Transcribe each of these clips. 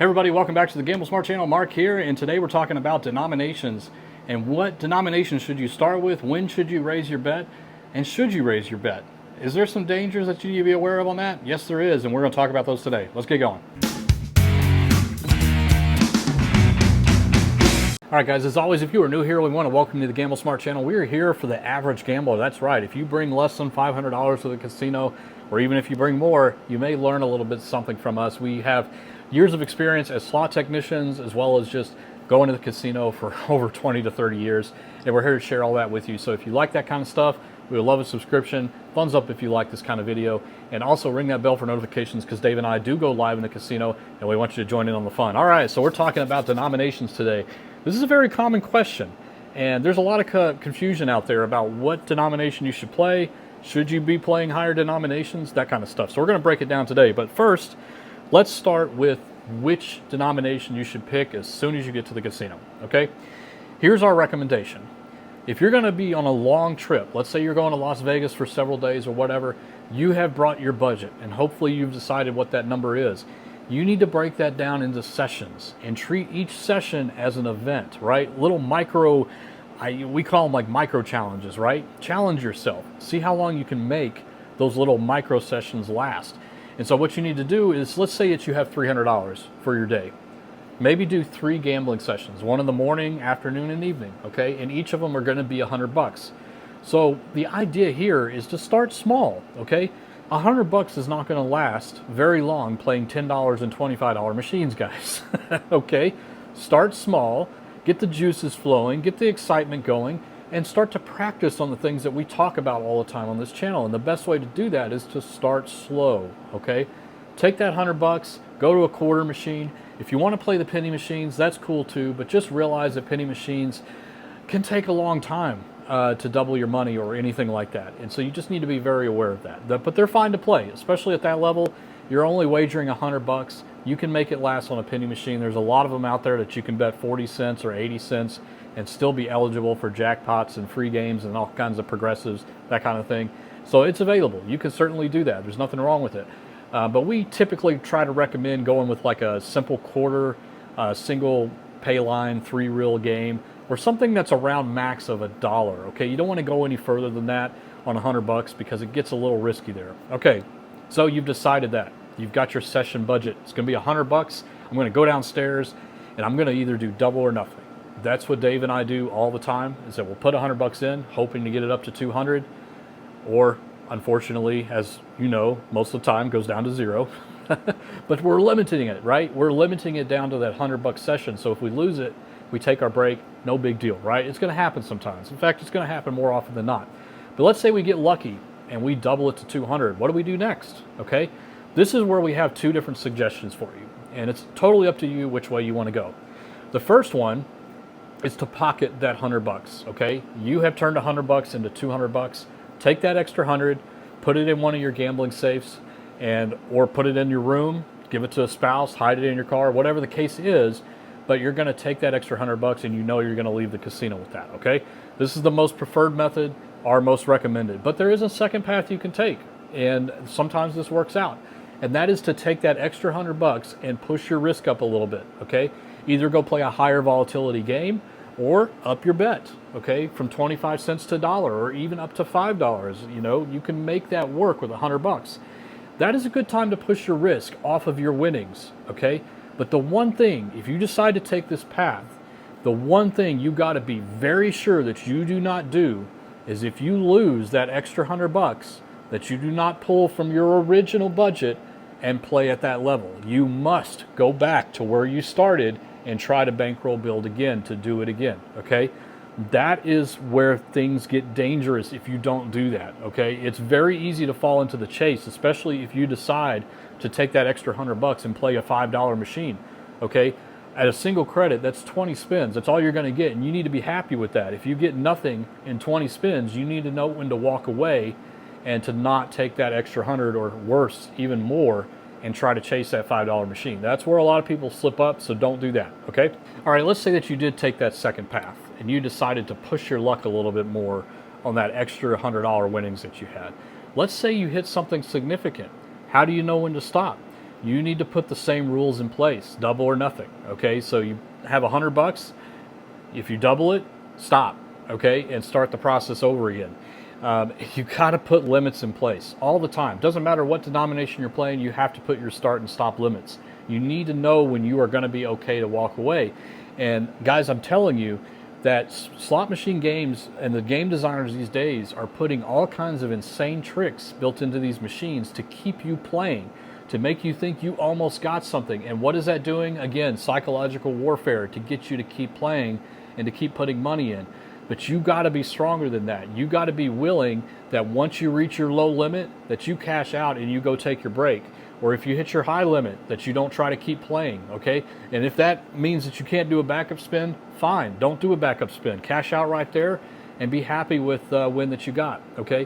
Everybody, welcome back to the Gamble Smart channel. Mark here, and today we're talking about denominations and what denominations should you start with, when should you raise your bet, and should you raise your bet. Is there some dangers that you need to be aware of on that? Yes, there is, and we're going to talk about those today. Let's get going. All right, guys, as always, if you are new here, we want to welcome you to the Gamble Smart channel. We are here for the average gambler. That's right. If you bring less than $500 to the casino, or even if you bring more, you may learn a little bit something from us. We have years of experience as slot technicians, as well as just going to the casino for over 20 to 30 years. And we're here to share all that with you. So if you like that kind of stuff, we would love a subscription. Thumbs up if you like this kind of video. And also ring that bell for notifications, because Dave and I do go live in the casino, and we want you to join in on the fun. All right, so we're talking about denominations today. This is a very common question, and there's a lot of confusion out there about what denomination you should play. Should you be playing higher denominations? That kind of stuff. So we're going to break it down today. But first, let's start with which denomination you should pick as soon as you get to the casino, okay? Here's our recommendation. If you're going to be on a long trip, let's say you're going to Las Vegas for several days or whatever, you have brought your budget, and hopefully you've decided what that number is. You need to break that down into sessions and treat each session as an event, right? Little micro, we call them like micro challenges, right? Challenge yourself. See how long you can make those little micro sessions last. And so what you need to do is, let's say that you have $300 for your day. Maybe do 3 gambling sessions, one in the morning, afternoon, and evening, okay? And each of them are going to be $100. So the idea here is to start small, okay? $100 is not going to last very long playing $10 and $25 machines, guys. Okay? Start small, get the juices flowing, get the excitement going, and start to practice on the things that we talk about all the time on this channel. And the best way to do that is to start slow, okay? Take that $100, go to a quarter machine. If you want to play the penny machines, that's cool too, but just realize that penny machines can take a long time to double your money or anything like that. And so you just need to be very aware of that. But they're fine to play, especially at that level. You're only wagering $100. You can make it last on a penny machine. There's a lot of them out there that you can bet 40 cents or 80 cents and still be eligible for jackpots and free games and all kinds of progressives, that kind of thing. So it's available. You can certainly do that. There's nothing wrong with it. But we typically try to recommend going with like a simple quarter, single pay line, 3-reel game, or something that's around max of $1, okay? You don't want to go any further than that on $100 because it gets a little risky there. Okay, so you've decided that. You've got your session budget. It's going to be $100. I'm going to go downstairs, and I'm going to either do double or nothing. That's what Dave and I do all the time, is that we'll put $100 in, hoping to get it up to 200, or unfortunately, as you know, most of the time goes down to 0. But we're limiting it, right? We're limiting it down to that $100 session. So if we lose it, we take our break, no big deal, right? It's going to happen sometimes. In fact, it's going to happen more often than not. But let's say we get lucky and we double it to 200. What do we do next? Okay, this is where we have 2 different suggestions for you, and it's totally up to you which way you want to go. The first one is to pocket that $100. Okay, you have turned $100 into $200. Take that extra 100, put it in one of your gambling safes, or put it in your room, give it to a spouse, hide it in your car, whatever the case is. But you're going to take that extra $100 and you know you're going to leave the casino with that, okay? This is the most preferred method, our most recommended. But there is a second path you can take, and sometimes this works out. And that is to take that extra $100 and push your risk up a little bit, okay? Either go play a higher volatility game or up your bet, okay? From 25 cents to $1 or even up to $5, you know? You can make that work with $100. That is a good time to push your risk off of your winnings, okay? But the one thing, if you decide to take this path, the one thing you got to be very sure that you do not do is, if you lose that extra $100, that you do not pull from your original budget and play at that level. You must go back to where you started and try to bankroll build again to do it again, okay? That is where things get dangerous if you don't do that, okay? It's very easy to fall into the chase, especially if you decide to take that extra $100 and play a $5 machine, okay? At a single credit, that's 20 spins. That's all you're going to get, and you need to be happy with that. If you get nothing in 20 spins, you need to know when to walk away and to not take that extra 100 or worse, even more, and try to chase that $5 machine. That's where a lot of people slip up, so don't do that, okay? All right, let's say that you did take that second path and you decided to push your luck a little bit more on that extra $100 winnings that you had. Let's say you hit something significant. How do you know when to stop? you need to put the same rules in place, double or nothing. Okay, so you have $100. If you double it, stop. Okay, and start the process over again. You got to put limits in place all the time. Doesn't matter what denomination you're playing, you have to put your start and stop limits. You need to know when you are going to be okay to walk away. And guys, I'm telling you that slot machine games and the game designers these days are putting all kinds of insane tricks built into these machines to keep you playing, to make you think you almost got something. And what is that doing? Again, psychological warfare to get you to keep playing and to keep putting money in. But you got to be stronger than that. You got to be willing that once you reach your low limit, that you cash out and you go take your break. Or if you hit your high limit, that you don't try to keep playing, okay? And if that means that you can't do a backup spin, fine. Don't do a backup spin. Cash out right there and be happy with the win that you got, okay?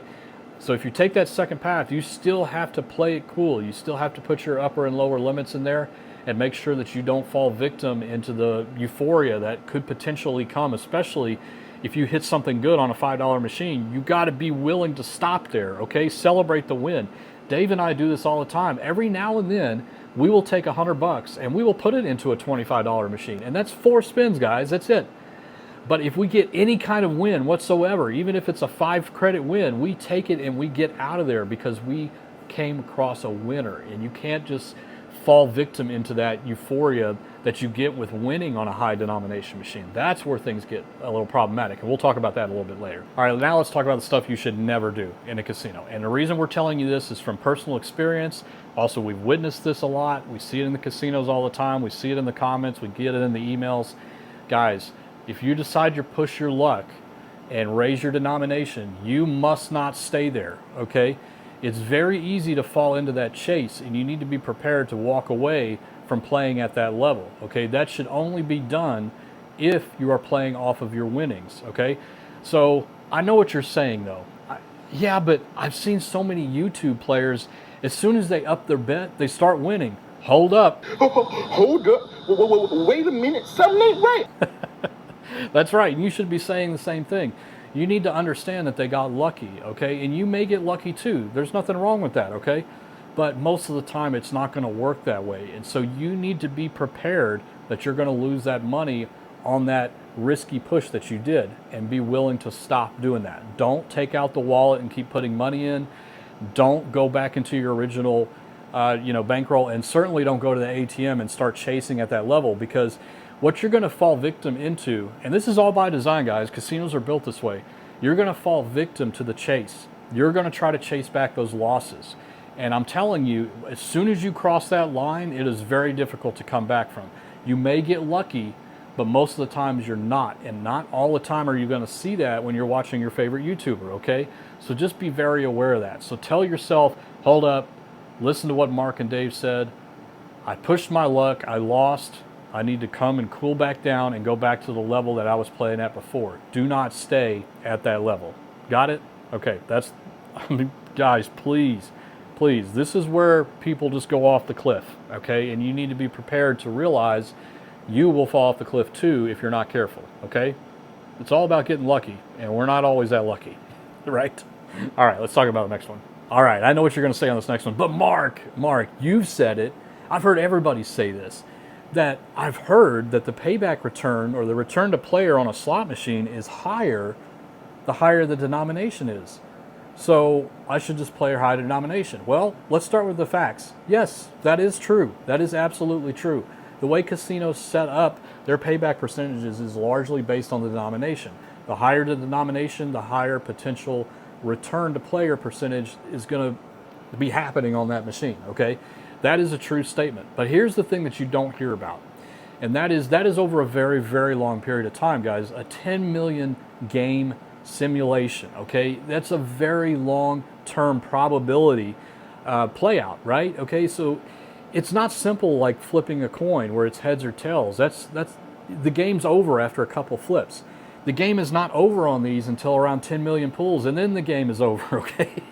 So if you take that second path, you still have to play it cool. You still have to put your upper and lower limits in there and make sure that you don't fall victim into the euphoria that could potentially come, especially if you hit something good on a $5 machine. You got to be willing to stop there, okay? Celebrate the win. Dave and I do this all the time. Every now and then, we will take $100 and we will put it into a $25 machine. And that's 4 spins, guys. That's it. But if we get any kind of win whatsoever, even if it's a 5 credit win, we take it and we get out of there because we came across a winner. And you can't just fall victim into that euphoria that you get with winning on a high denomination machine. That's where things get a little problematic, and we'll talk about that a little bit later. All right, now let's talk about the stuff you should never do in a casino. And the reason we're telling you this is from personal experience. Also, we've witnessed this a lot. We see it in the casinos all the time. We see it in the comments. We get it in the emails. Guys, if you decide to push your luck and raise your denomination, you must not stay there, okay? It's very easy to fall into that chase, and you need to be prepared to walk away from playing at that level, okay? That should only be done if you are playing off of your winnings, okay? So I know what you're saying, though. Yeah, but I've seen so many YouTube players, as soon as they up their bet, they start winning. Hold up. Hold up. Wait a minute. Something ain't right. That's right. And you should be saying the same thing. You need to understand that they got lucky, okay? And you may get lucky too. There's nothing wrong with that, okay? But most of the time, it's not going to work that way. And so you need to be prepared that you're going to lose that money on that risky push that you did, and be willing to stop doing that. Don't take out the wallet and keep putting money in. Don't go back into your original bankroll, and certainly don't go to the ATM and start chasing at that level, because what you're going to fall victim into, and this is all by design, guys, casinos are built this way, you're going to fall victim to the chase. You're going to try to chase back those losses. And I'm telling you, as soon as you cross that line, it is very difficult to come back from. You may get lucky, but most of the times you're not. And not all the time are you going to see that when you're watching your favorite YouTuber, okay? So just be very aware of that. So tell yourself, hold up, listen to what Marc and Dave said. I pushed my luck, I lost. I need to come and cool back down and go back to the level that I was playing at before. Do not stay at that level. Got it? Okay, guys, please, this is where people just go off the cliff, okay? And you need to be prepared to realize you will fall off the cliff too if you're not careful, okay? It's all about getting lucky, and we're not always that lucky, right? All right, let's talk about the next one. All right, I know what you're going to say on this next one, but Marc, you've said it. I've heard everybody say this, that I've heard that the payback return or the return to player on a slot machine is higher the higher the denomination is. So I should just play a high denomination. Well, let's start with the facts. Yes, that is true. That is absolutely true. The way casinos set up their payback percentages is largely based on the denomination. The higher the denomination, the higher potential return to player percentage is going to be happening on that machine, okay? That is a true statement. But here's the thing that you don't hear about. And that is over a very, very long period of time, guys. A 10 million game simulation, okay? That's a very long-term probability play out, right? Okay, so it's not simple like flipping a coin where it's heads or tails. That's the game's over after a couple flips. The game is not over on these until around 10 million pulls, and then the game is over, okay?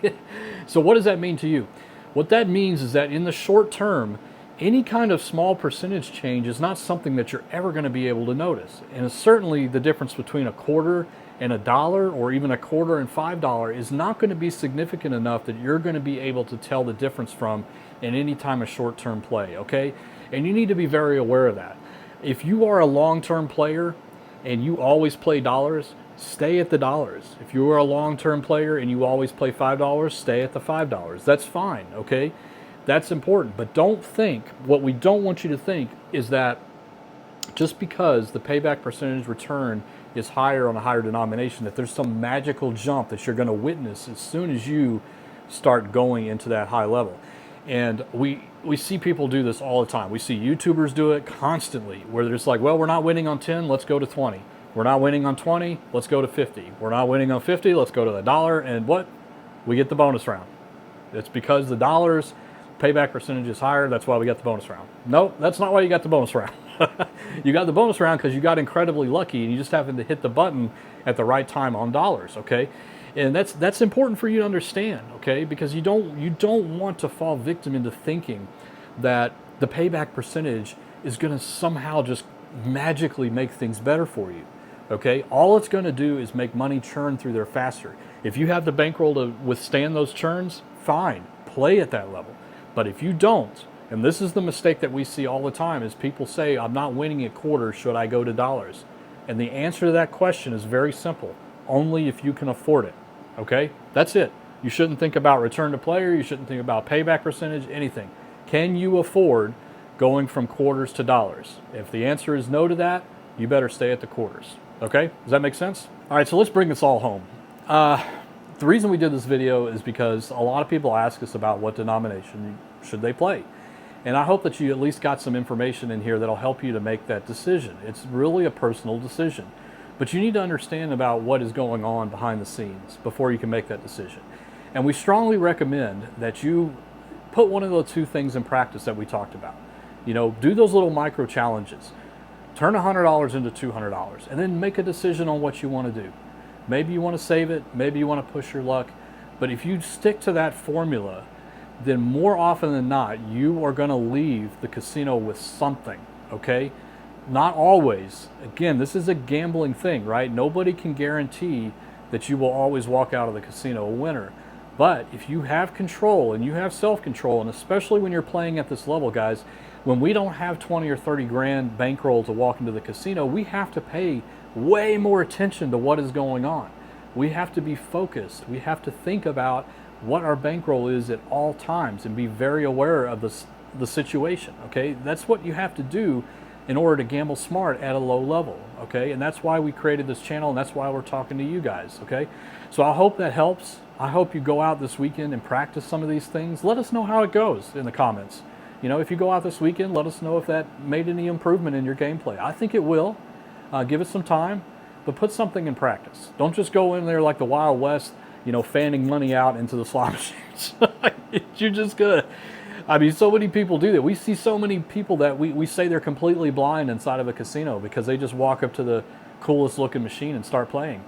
So what does that mean to you? What that means is that in the short term, any kind of small percentage change is not something that you're ever going to be able to notice. And it's certainly the difference between a quarter And $1 or even a quarter and $5 is not going to be significant enough that you're going to be able to tell the difference from in any time of short-term play, okay? And you need to be very aware of that. If you are a long-term player and you always play dollars, stay at the dollars. If you are a long-term player and you always play $5, stay at the $5. That's fine, okay? That's important. But don't think, what we don't want you to think is that just because the payback percentage return is higher on a higher denomination, that there's some magical jump that you're going to witness as soon as you start going into that high level. And we see people do this all the time. We see YouTubers do it constantly, where they're just like, well, we're not winning on 10, let's go to 20. We're not winning on 20, let's go to 50. We're not winning on 50, let's go to the dollar, and what? We get the bonus round. It's because the dollars payback percentage is higher, that's why we got the bonus round. Nope, that's not why you got the bonus round. You got the bonus round because you got incredibly lucky and you just happened to hit the button at the right time on dollars, okay? And that's important for you to understand, okay? Because you don't want to fall victim into thinking that the payback percentage is going to somehow just magically make things better for you, okay? All it's going to do is make money churn through there faster. If you have the bankroll to withstand those churns, fine, play at that level. But if you don't, and this is the mistake that we see all the time, is people say, I'm not winning at quarters, should I go to dollars? And the answer to that question is very simple. Only if you can afford it, okay? That's it. You shouldn't think about return to player. You shouldn't think about payback percentage, anything. Can you afford going from quarters to dollars? If the answer is no to that, you better stay at the quarters, okay? Does that make sense? All right, so let's bring this all home. The reason we did this video is because a lot of people ask us about what denomination should they play. And I hope that you at least got some information in here that'll help you to make that decision. It's really a personal decision. But you need to understand about what is going on behind the scenes before you can make that decision. And we strongly recommend that you put one of the two things in practice that we talked about. You know, do those little micro challenges. Turn $100 into $200 and then make a decision on what you want to do. Maybe you want to save it, maybe you want to push your luck. But if you stick to that formula, then more often than not, you are going to leave the casino with something, okay? Not always. Again, this is a gambling thing, right? Nobody can guarantee that you will always walk out of the casino a winner. But if you have control and you have self-control, and especially when you're playing at this level, guys, when we don't have 20 or 30 grand bankroll to walk into the casino, we have to pay way more attention to what is going on. We have to be focused. We have to think about what our bankroll is at all times and be very aware of the situation, okay? That's what you have to do in order to gamble smart at a low level, okay? And that's why we created this channel, and that's why we're talking to you guys, okay? So I hope that helps. I hope you go out this weekend and practice some of these things. Let us know how it goes in the comments. You know, if you go out this weekend, let us know if that made any improvement in your gameplay. I think it will. Give it some time, but put something in practice. Don't just go in there like the Wild West, you know, fanning money out into the slot machines. You're just gonna, I mean, so many people do that. We see so many people that we say they're completely blind inside of a casino because they just walk up to the coolest looking machine and start playing.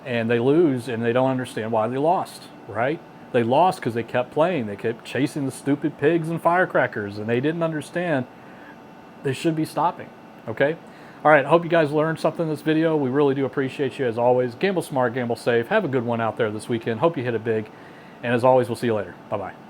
And they lose and they don't understand why they lost, right? They lost because they kept playing. They kept chasing the stupid pigs and firecrackers, and they didn't understand they should be stopping, okay? All right, I hope you guys learned something in this video. We really do appreciate you as always. Gamble smart, gamble safe. Have a good one out there this weekend. Hope you hit it big. And as always, we'll see you later. Bye-bye.